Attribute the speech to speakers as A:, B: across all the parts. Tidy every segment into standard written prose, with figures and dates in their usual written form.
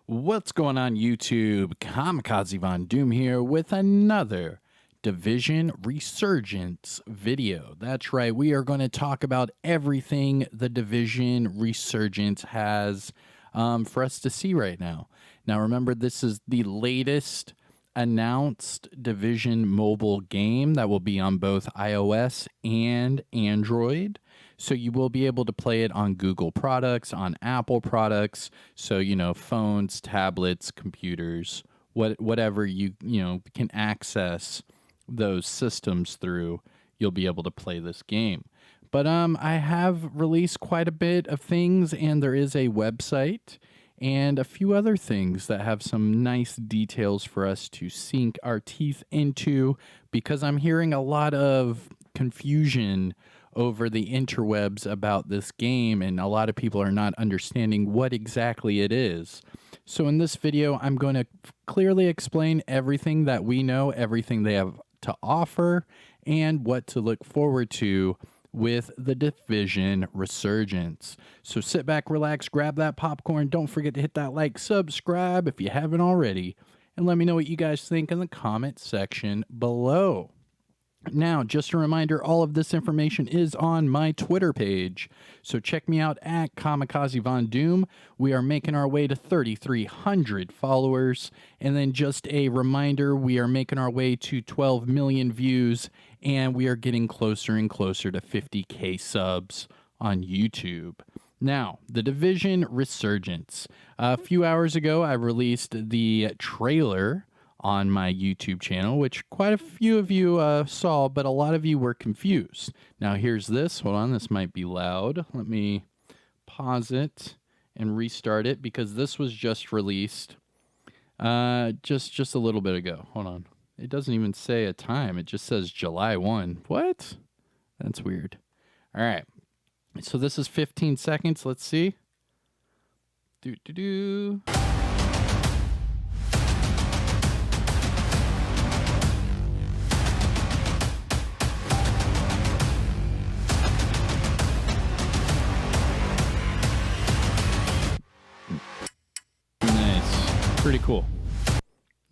A: What's going on YouTube? Kamikazevondoom here with another Division Resurgence video. That's right, we are going to talk about everything the Division Resurgence has for us to see right now. Now remember, this is the latest announced Division mobile game that will be on both iOS and Android. So you will be able to play it on Google products, on Apple products. So, phones, tablets, computers, whatever you can access those systems through, you'll be able to play this game. But I have released quite a bit of things, and there is a website and a few other things that have some nice details for us to sink our teeth into, because I'm hearing a lot of confusion over the interwebs about this game, and a lot of people are not understanding what exactly it is. So in this video, I'm going to clearly explain everything that we know, everything they have to offer, and what to look forward to with the Division Resurgence. So sit back, relax, grab that popcorn. Don't forget to hit that like, subscribe if you haven't already, and let me know what you guys think in the comment section below. Now, just a reminder, all of this information is on my Twitter page, so check me out at Kamikazevondoom. We are making our way to 3,300 followers, and then just a reminder, we are making our way to 12 million views, and we are getting closer and closer to 50K subs on YouTube. Now, the Division Resurgence. A few hours ago, I released the trailer on my YouTube channel, which quite a few of you saw, but a lot of you were confused. Now here's this. Hold on, this might be loud. Let me pause it and restart it, because this was just released just a little bit ago. Hold on. It doesn't even say a time. It just says July 1. What? That's weird. All right. So this is 15 seconds. Let's see. Do. Pretty cool.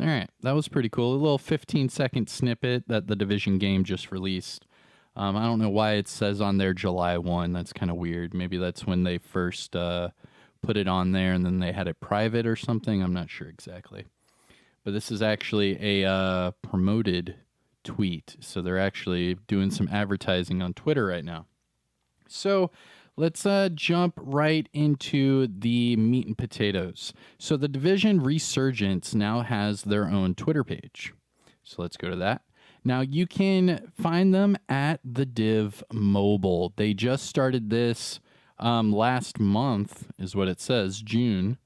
A: All right, that was pretty cool. A little 15-second snippet that the Division game just released. I don't know why it says on there July 1. That's kind of weird. Maybe that's when they first put it on there, and then they had it private or something. I'm not sure exactly. But this is actually a promoted tweet. So they're actually doing some advertising on Twitter right now. So let's jump right into the meat and potatoes. So the Division Resurgence now has their own Twitter page. So let's go to that. Now you can find them at the Div Mobile. They just started this last month, is what it says, June.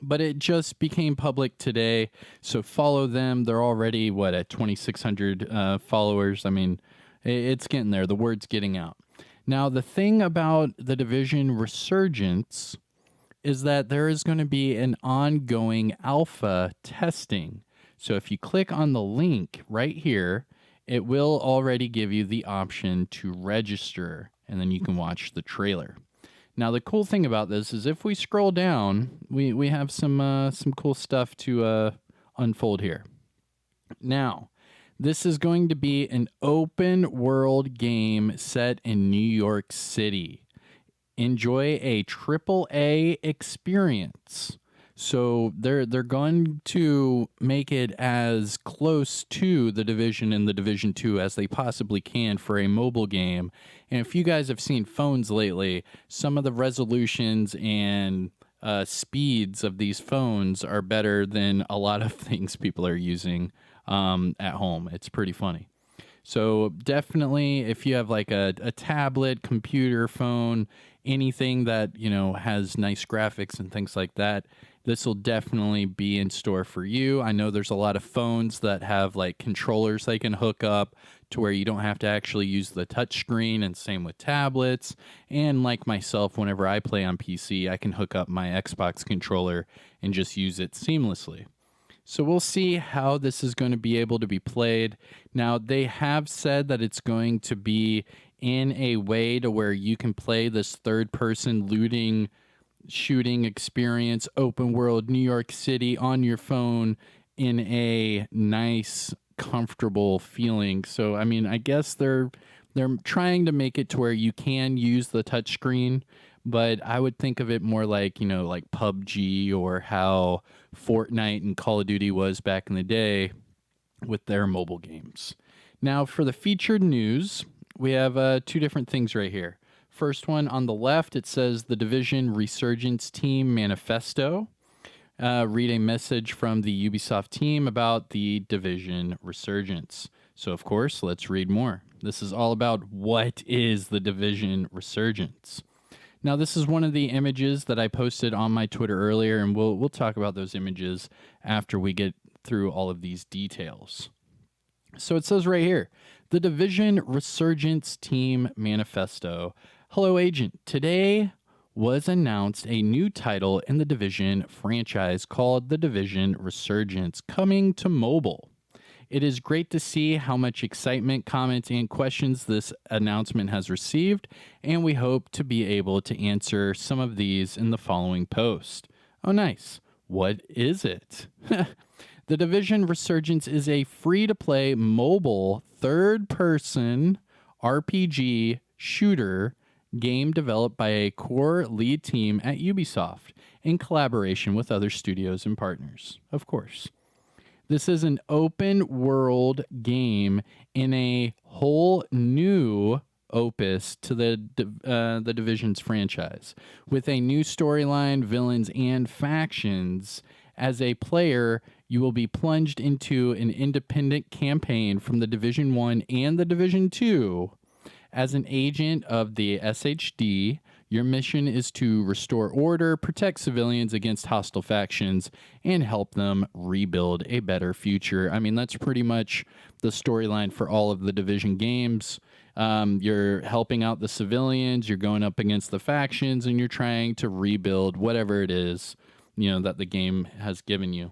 A: But it just became public today. So follow them. They're already, at 2,600 followers. I mean, it's getting there. The word's getting out. Now, the thing about the Division Resurgence is that there is going to be an ongoing alpha testing. So if you click on the link right here, it will already give you the option to register, and then you can watch the trailer. Now, the cool thing about this is if we scroll down, we have some cool stuff to unfold here. Now, this is going to be an open world game set in New York City. Enjoy a AAA experience. So they're going to make it as close to the Division and the Division 2 as they possibly can for a mobile game. And if you guys have seen phones lately, some of the resolutions and speeds of these phones are better than a lot of things people are using at home. It's pretty funny. So definitely, if you have like a tablet, computer, phone, anything that, has nice graphics and things like that, this will definitely be in store for you. I know there's a lot of phones that have like controllers they can hook up to where you don't have to actually use the touch screen, and same with tablets. And like myself, whenever I play on PC, I can hook up my Xbox controller and just use it seamlessly. So we'll see how this is going to be able to be played. Now, they have said that it's going to be in a way to where you can play this third-person looting shooting experience, open world, New York City on your phone in a nice, comfortable feeling. So, I mean, I guess they're trying to make it to where you can use the touchscreen, but I would think of it more like, like PUBG or how Fortnite and Call of Duty was back in the day with their mobile games. Now, for the featured news, we have two different things right here. First one on the left, it says the Division Resurgence team manifesto. Read a message from the Ubisoft team about the Division Resurgence. So, of course, let's read more. This is all about what is the Division Resurgence. Now, this is one of the images that I posted on my Twitter earlier, and we'll talk about those images after we get through all of these details. So it says right here, the Division Resurgence Team Manifesto. Hello, Agent. Today was announced a new title in the Division franchise called the Division Resurgence, coming to mobile. It is great to see how much excitement, comments, and questions this announcement has received, and we hope to be able to answer some of these in the following post. Oh, nice. What is it? The Division Resurgence is a free-to-play mobile third-person RPG shooter game developed by a core lead team at Ubisoft in collaboration with other studios and partners, of course. This is an open world game in a whole new opus to the Division's franchise, with a new storyline, villains, and factions. As a player, you will be plunged into an independent campaign from the Division 1 and the Division 2. As an agent of the SHD, your mission is to restore order, protect civilians against hostile factions, and help them rebuild a better future. I mean, that's pretty much the storyline for all of the Division games. You're helping out the civilians, you're going up against the factions, and you're trying to rebuild whatever it is, that the game has given you.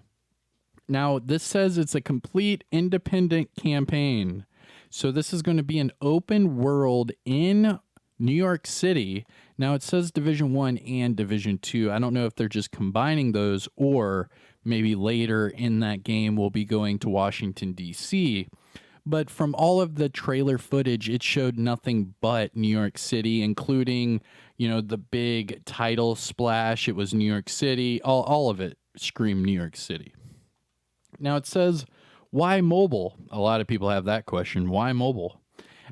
A: Now, this says it's a complete independent campaign. So this is going to be an open world in New York City. Now, it says Division 1 and Division 2. I don't know if they're just combining those, or maybe later in that game we'll be going to Washington, D.C. But from all of the trailer footage, it showed nothing but New York City, including, the big title splash. It was New York City. All of it screamed New York City. Now, it says, why mobile? A lot of people have that question. Why mobile?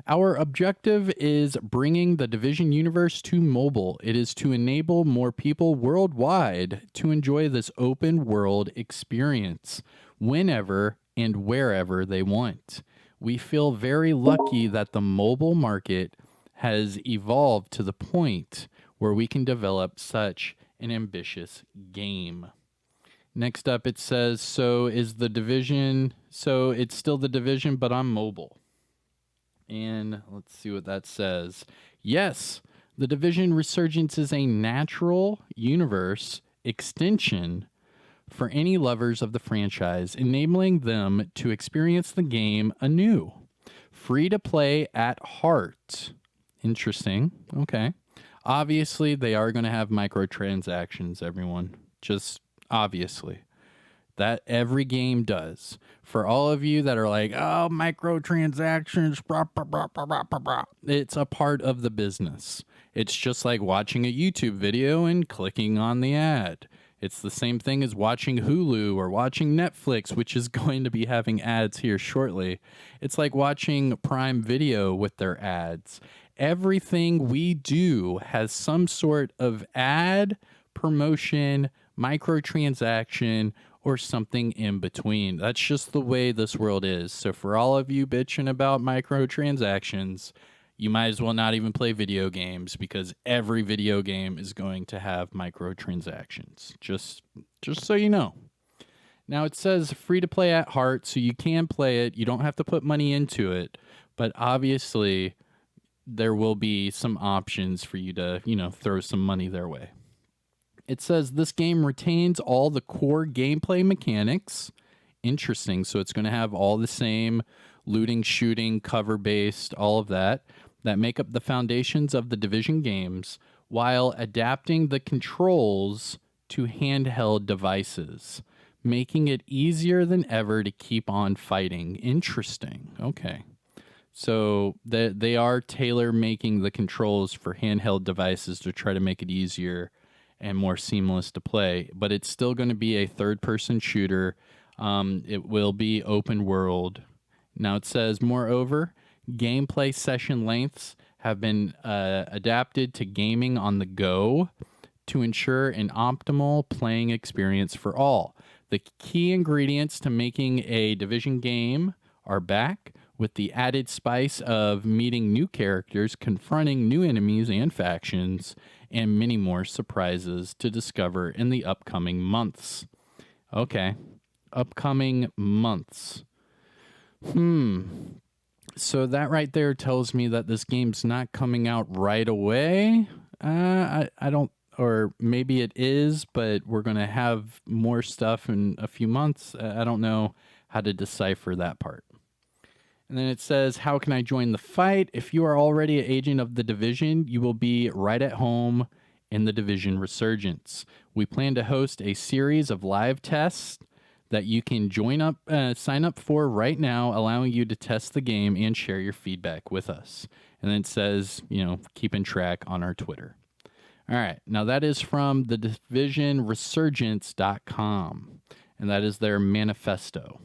A: Our objective is bringing the Division universe to mobile. It is to enable more people worldwide to enjoy this open world experience whenever and wherever they want. We feel very lucky that the mobile market has evolved to the point where we can develop such an ambitious game. Next up, it says, so it's still the Division, but on mobile. And let's see what that says. Yes, the Division Resurgence is a natural universe extension for any lovers of the franchise, enabling them to experience the game anew. Free to play at heart. Interesting. Okay. Obviously, they are going to have microtransactions, everyone. Just obviously. That every game does. For all of you that are like, oh, microtransactions, blah, blah, blah, blah, blah, blah, blah. It's a part of the business. It's just like watching a YouTube video and clicking on the ad. It's the same thing as watching Hulu or watching Netflix, which is going to be having ads here shortly. It's like watching Prime Video with their ads. Everything we do has some sort of ad, promotion, microtransaction, or something in between. That's just the way this world is. So for all of you bitching about microtransactions, you might as well not even play video games, because every video game is going to have microtransactions. Just so you know. Now, it says free to play at heart, so you can play it. You don't have to put money into it, but obviously there will be some options for you to, throw some money their way. It says this game retains all the core gameplay mechanics. Interesting. So it's going to have all the same looting, shooting, cover-based, all of that make up the foundations of the Division games, while adapting the controls to handheld devices, making it easier than ever to keep on fighting. Interesting. Okay. So they are tailor making the controls for handheld devices to try to make it easier and more seamless to play, but it's still going to be a third person shooter. It will be open world. Now it says, moreover, gameplay session lengths have been adapted to gaming on the go to ensure an optimal playing experience for all. The key ingredients to making a Division game are back, with the added spice of meeting new characters, confronting new enemies and factions, and many more surprises to discover in the upcoming months. Okay, upcoming months. So that right there tells me that this game's not coming out right away. I don't, or maybe it is, but we're going to have more stuff in a few months. I don't know how to decipher that part. And then it says, how can I join the fight? If you are already an agent of the Division, you will be right at home in the Division Resurgence. We plan to host a series of live tests that you can sign up for right now, allowing you to test the game and share your feedback with us. And then it says, keeping track on our Twitter. All right. Now that is from the divisionresurgence.com, and that is their manifesto.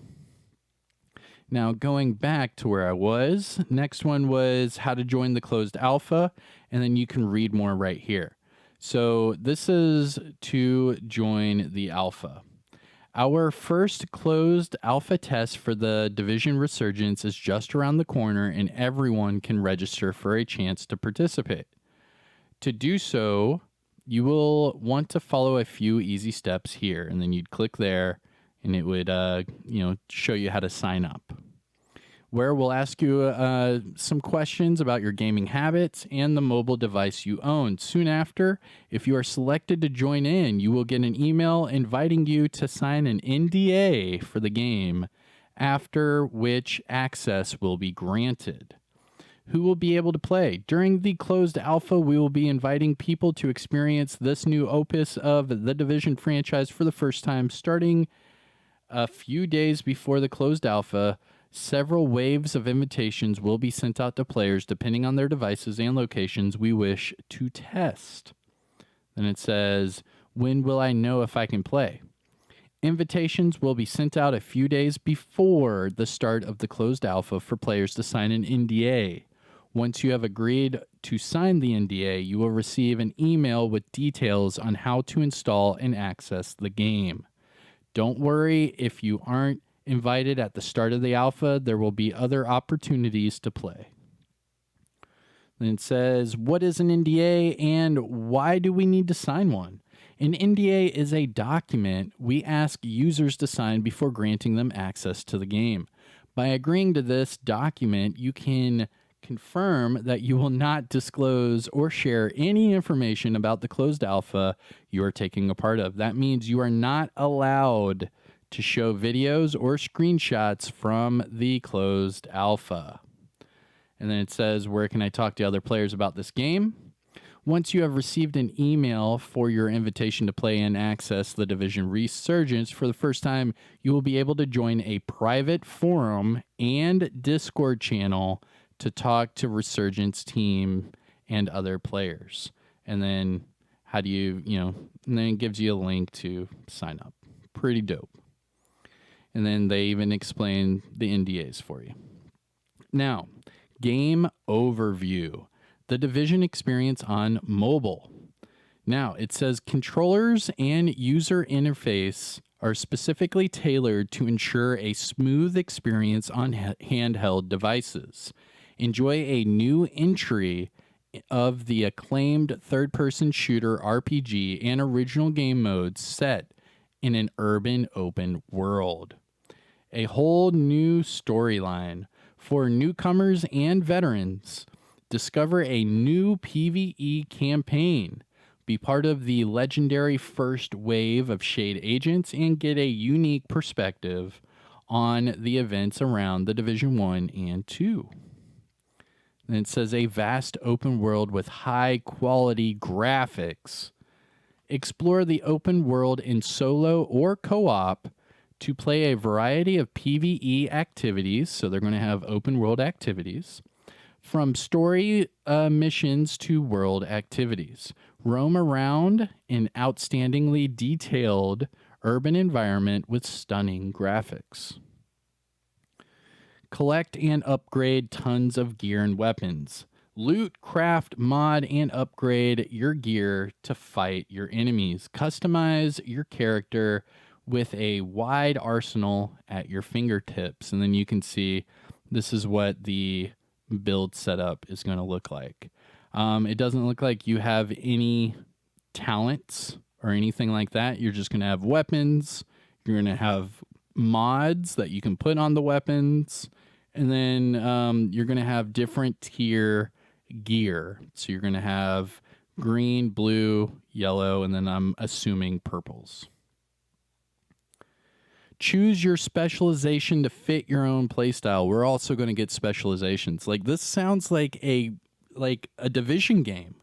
A: Now, going back to where I was, next one was how to join the closed alpha, and then you can read more right here. So this is to join the alpha. Our first closed alpha test for the Division Resurgence is just around the corner, and everyone can register for a chance to participate. To do so, you will want to follow a few easy steps here, and then you'd click there, and it would show you how to sign up, where we'll ask you some questions about your gaming habits and the mobile device you own. Soon after, if you are selected to join in, you will get an email inviting you to sign an NDA for the game, after which access will be granted. Who will be able to play? During the closed alpha, we will be inviting people to experience this new opus of the Division franchise for the first time, starting a few days before the closed alpha. Several waves of invitations will be sent out to players depending on their devices and locations we wish to test. Then it says, when will I know if I can play? Invitations will be sent out a few days before the start of the closed alpha for players to sign an NDA. Once you have agreed to sign the NDA, you will receive an email with details on how to install and access the game. Don't worry if you aren't invited at the start of the alpha. There will be other opportunities to play. Then it says, what is an NDA and why do we need to sign one? An NDA is a document we ask users to sign before granting them access to the game. By agreeing to this document, you can confirm that you will not disclose or share any information about the closed alpha you are taking a part of. That means you are not allowed to show videos or screenshots from the closed alpha. And then it says, where can I talk to other players about this game? Once you have received an email for your invitation to play and access the Division Resurgence for the first time, you will be able to join a private forum and Discord channel to talk to Resurgence team and other players. And then how do you, and then it gives you a link to sign up. Pretty dope. And then they even explain the NDAs for you. Now, game overview. The Division experience on mobile. Now, it says controllers and user interface are specifically tailored to ensure a smooth experience on handheld devices. Enjoy a new entry of the acclaimed third-person shooter RPG and original game modes set in an urban open world. A whole new storyline for newcomers and veterans. Discover a new PvE campaign. Be part of the legendary first wave of Shade agents and get a unique perspective on the events around the Division 1 and 2. And it says a vast open world with high quality graphics. Explore the open world in solo or co-op to play a variety of PvE activities. So they're going to have open world activities. From story missions to world activities. Roam around an outstandingly detailed urban environment with stunning graphics. Collect and upgrade tons of gear and weapons. Loot, craft, mod, and upgrade your gear to fight your enemies. Customize your character with a wide arsenal at your fingertips. And then you can see this is what the build setup is going to look like. It doesn't look like you have any talents or anything like that. You're just going to have weapons. You're going to have mods that you can put on the weapons. And then you're going to have different tier gear. So you're going to have green, blue, yellow, and then I'm assuming purples. Choose your specialization to fit your own playstyle. We're also going to get specializations. Like, this sounds like a Division game.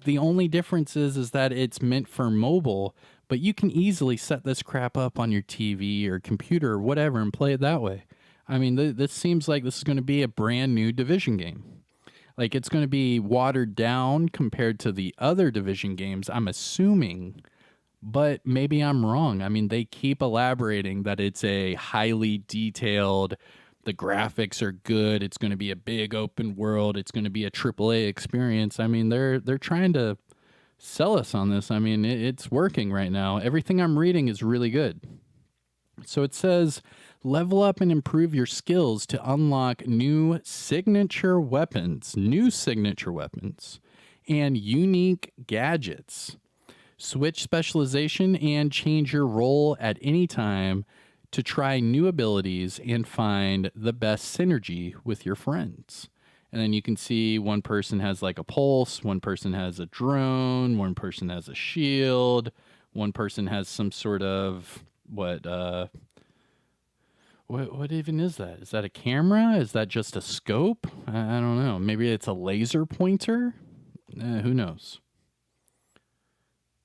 A: The only difference is that it's meant for mobile, but you can easily set this crap up on your TV or computer or whatever and play it that way. I mean, this seems like this is going to be a brand new Division game. Like, it's going to be watered down compared to the other Division games, I'm assuming. But maybe I'm wrong. I mean, they keep elaborating that it's a highly detailed, the graphics are good, it's going to be a big open world, it's going to be a AAA experience. I mean, they're trying to sell us on this. I mean, it's working right now. Everything I'm reading is really good. So it says, level up and improve your skills to unlock new signature weapons, and unique gadgets. Switch specialization and change your role at any time to try new abilities and find the best synergy with your friends. And then you can see one person has like a pulse, one person has a drone, one person has a shield, one person has some sort of what even is that? Is that a camera? Is that just a scope? I don't know. Maybe it's a laser pointer? Who knows?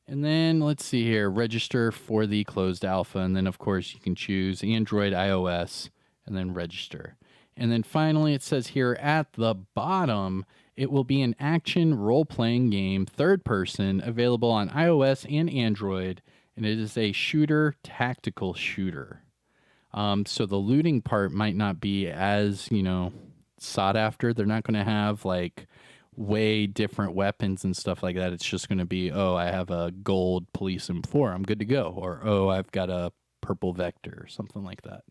A: And then let's see here, register for the closed alpha. And then, of course, you can choose Android, iOS, and then register. And then finally, it says here at the bottom, it will be an action role-playing game, third person, available on iOS and Android. And it is a tactical shooter. So the looting part might not be as, sought after. They're not going to have like way different weapons and stuff like that. It's just going to be, oh, I have a gold police M4, I'm good to go. Or, oh, I've got a purple Vector or something like that.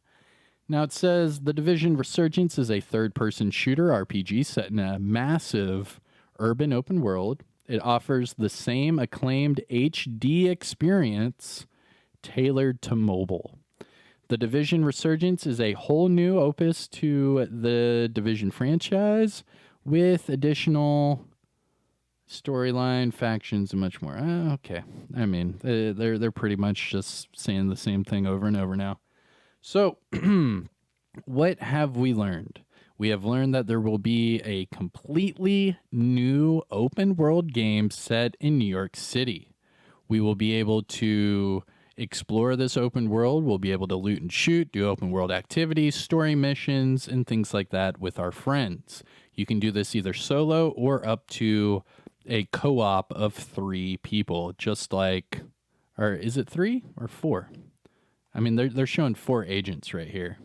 A: Now it says the Division Resurgence is a third-person shooter RPG set in a massive urban open world. It offers the same acclaimed HD experience tailored to mobile. The Division Resurgence is a whole new opus to the Division franchise, with additional storyline, factions, and much more. Okay. I mean, they're pretty much just saying the same thing over and over now. So, what have we learned? We have learned that there will be a completely new open world game set in New York City. We will be able to explore this open world. We'll be able to loot and shoot, do open world activities, story missions, and things like that with our friends. You can do this either solo or up to a co-op of 3 people, just like, or is it 3 or 4? I mean, they're showing 4 agents right here.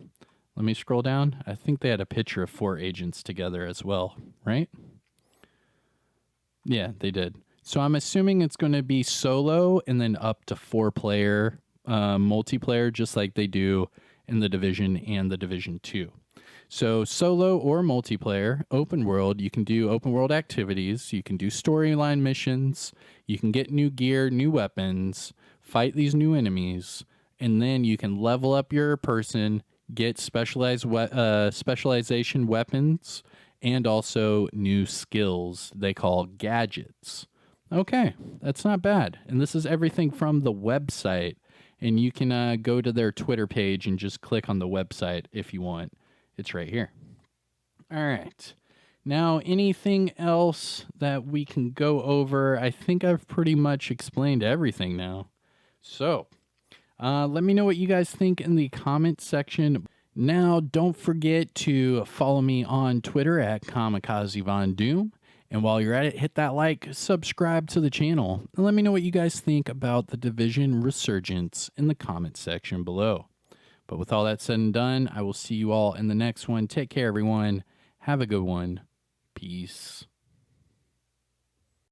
A: Let me scroll down. I think they had a picture of 4 agents together as well, right? Yeah, they did. So I'm assuming it's going to be solo and then up to 4-player multiplayer, just like they do in the Division and the Division 2. So solo or multiplayer, open world, you can do open world activities, you can do storyline missions, you can get new gear, new weapons, fight these new enemies, and then you can level up your person, get specialization weapons, and also new skills they call gadgets. Okay, that's not bad. And this is everything from the website, and you can go to their Twitter page and just click on the website if you want. It's right here. All right. Now, anything else that we can go over? I think I've pretty much explained everything now. So, let me know what you guys think in the comment section. Now, don't forget to follow me on Twitter at Kamikazevondoom. And while you're at it, hit that like, subscribe to the channel, and let me know what you guys think about the Division Resurgence in the comment section below. But with all that said and done, I will see you all in the next one. Take care, everyone. Have a good one. Peace.